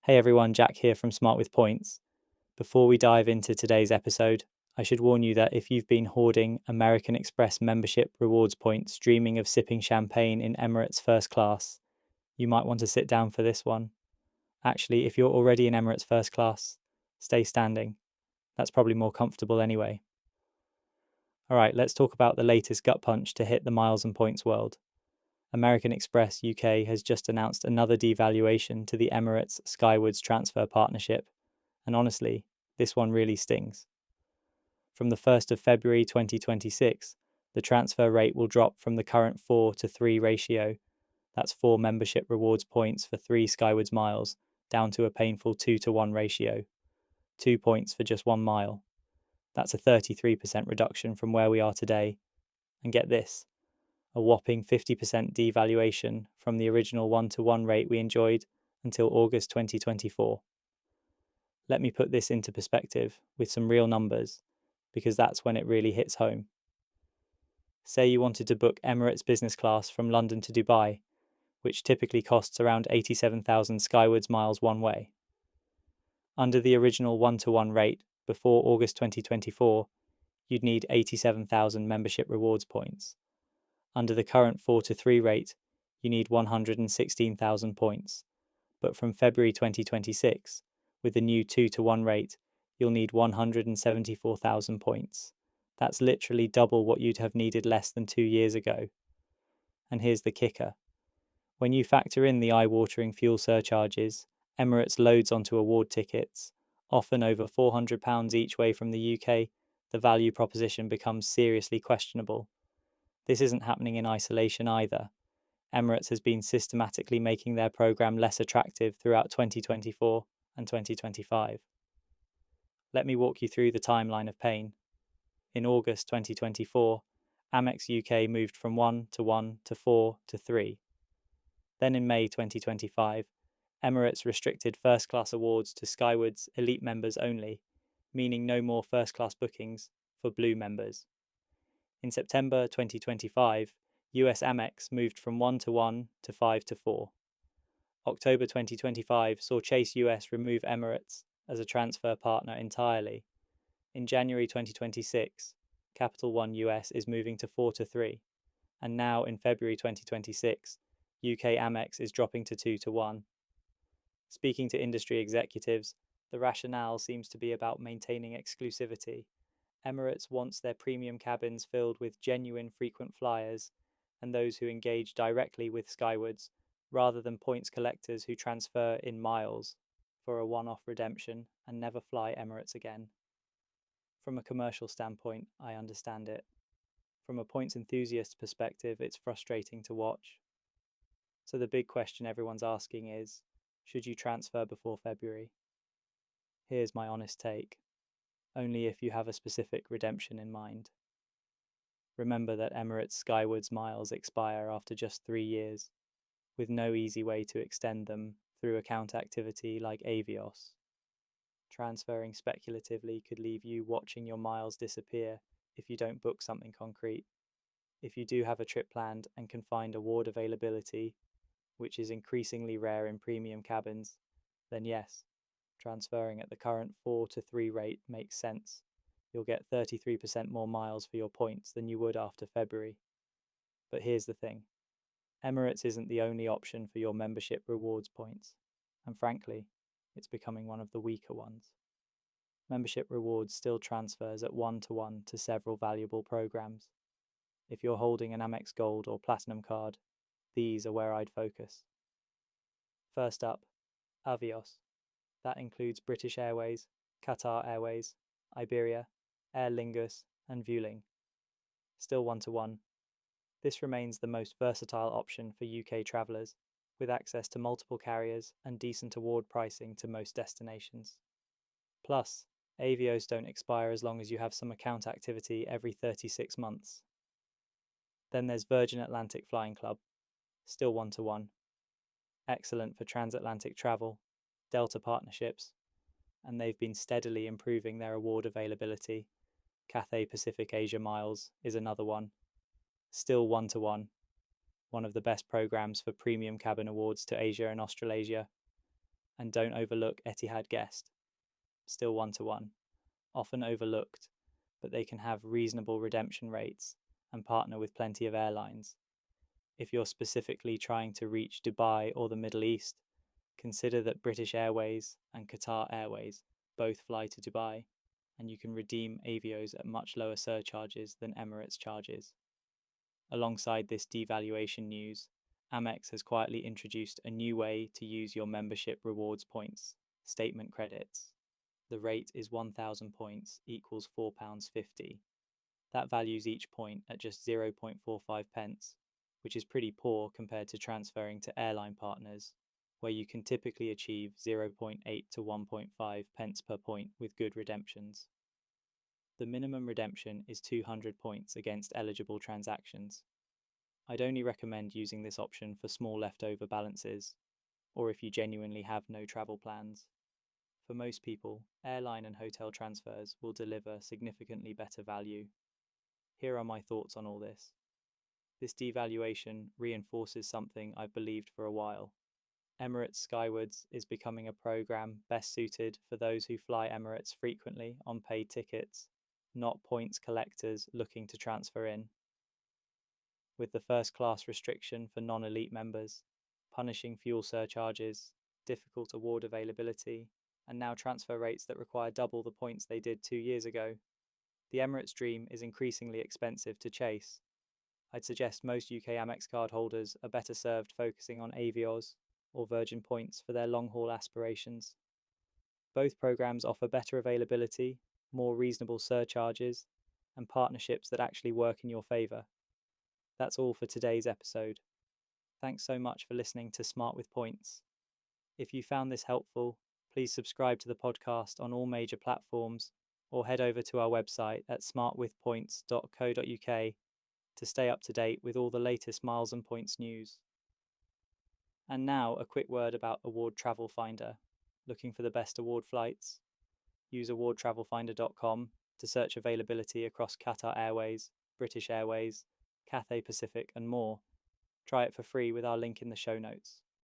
Hey everyone, Jack here from Smart with Points. Before we dive into today's episode, I should warn you that if you've been hoarding American Express membership rewards points, dreaming of sipping champagne in Emirates first class, you might want to sit down for this one. Actually, if you're already in Emirates first class, stay standing. That's probably more comfortable anyway. Alright, let's talk about the latest gut punch to hit the miles and points world. American Express UK has just announced another devaluation to the Emirates Skywards transfer partnership, and honestly, this one really stings. From the 1st of February 2026, the transfer rate will drop from the current 4 to 3 ratio, that's 4 membership rewards points for 3 Skywards miles, down to a painful 2 to 1 ratio, 2 points for just 1 mile. That's a 33% reduction from where we are today. And get this, a whopping 50% devaluation from the original 1 to 1 rate we enjoyed until August 2024. Let me put this into perspective with some real numbers, because that's when it really hits home. Say you wanted to book Emirates business class from London to Dubai, which typically costs around 87,000 Skywards miles one way. Under the original 1 to 1 rate before August 2024, you'd need 87,000 membership rewards points. Under the current 4 to 3 rate, you need 116,000 points. But from February 2026, with the new 2 to 1 rate, you'll need 174,000 points. That's literally double what you'd have needed less than 2 years ago. And here's the kicker. When you factor in the eye-watering fuel surcharges, Emirates loads onto award tickets, often over £400 each way from the UK, the value proposition becomes seriously questionable. This isn't happening in isolation either. Emirates has been systematically making their program less attractive throughout 2024 and 2025. Let me walk you through the timeline of pain. In August 2024, Amex UK moved from 1 to 1 to 4 to 3. Then in May 2025, Emirates restricted first-class awards to Skywards elite members only, meaning no more first-class bookings for blue members. In September 2025, US Amex moved from 1 to 1 to 5 to 4. October 2025 saw Chase US remove Emirates as a transfer partner entirely. In January 2026, Capital One US is moving to 4 to 3. And now in February 2026, UK Amex is dropping to 2 to 1. Speaking to industry executives, the rationale seems to be about maintaining exclusivity. Emirates wants their premium cabins filled with genuine frequent flyers and those who engage directly with Skywards, rather than points collectors who transfer in miles for a one-off redemption and never fly Emirates again. From a commercial standpoint, I understand it. From a points enthusiast perspective, it's frustrating to watch. So the big question everyone's asking is, should you transfer before February? Here's my honest take. Only if you have a specific redemption in mind. Remember that Emirates Skywards miles expire after just 3 years, with no easy way to extend them through account activity like Avios. Transferring speculatively could leave you watching your miles disappear if you don't book something concrete. If you do have a trip planned and can find award availability, which is increasingly rare in premium cabins, then yes, transferring at the current 4 to 3 rate makes sense. You'll get 33% more miles for your points than you would after February. But here's the thing. Emirates isn't the only option for your membership rewards points, and frankly, it's becoming one of the weaker ones. Membership rewards still transfers at 1 to 1 to several valuable programs. If you're holding an Amex Gold or Platinum card, these are where I'd focus. First up, Avios. That includes British Airways, Qatar Airways, Iberia, Aer Lingus, and Vueling. Still 1 to 1. This remains the most versatile option for UK travellers, with access to multiple carriers and decent award pricing to most destinations. Plus, Avios don't expire as long as you have some account activity every 36 months. Then there's Virgin Atlantic Flying Club, still 1 to 1. Excellent for transatlantic travel, Delta partnerships, and they've been steadily improving their award availability. Cathay Pacific Asia Miles is another one. Still 1 to 1. One of the best programs for premium cabin awards to Asia and Australasia. And don't overlook Etihad Guest, still 1-to-1, often overlooked, but they can have reasonable redemption rates and partner with plenty of airlines. If you're specifically trying to reach Dubai or the Middle East, consider that British Airways and Qatar Airways both fly to Dubai, and you can redeem Avios at much lower surcharges than Emirates charges. Alongside this devaluation news, Amex has quietly introduced a new way to use your membership rewards points, statement credits. The rate is 1,000 points equals £4.50. That values each point at just 0.45 pence, which is pretty poor compared to transferring to airline partners, where you can typically achieve 0.8 to 1.5 pence per point with good redemptions. The minimum redemption is 200 points against eligible transactions. I'd only recommend using this option for small leftover balances, or if you genuinely have no travel plans. For most people, airline and hotel transfers will deliver significantly better value. Here are my thoughts on all this. This devaluation reinforces something I've believed for a while. Emirates Skywards is becoming a program best suited for those who fly Emirates frequently on paid tickets, not points collectors looking to transfer in. With the first class restriction for non-elite members, punishing fuel surcharges, difficult award availability, and now transfer rates that require double the points they did 2 years ago, the Emirates dream is increasingly expensive to chase. I'd suggest most UK Amex card holders are better served focusing on Avios or Virgin points for their long-haul aspirations. Both programs offer better availability, more reasonable surcharges, and partnerships that actually work in your favour. That's all for today's episode. Thanks so much for listening to Smart with Points. If you found this helpful, please subscribe to the podcast on all major platforms or head over to our website at smartwithpoints.co.uk to stay up to date with all the latest Miles and Points news. And now a quick word about Award Travel Finder. Looking for the best award flights? Use awardtravelfinder.com to search availability across Qatar Airways, British Airways, Cathay Pacific and more. Try it for free with our link in the show notes.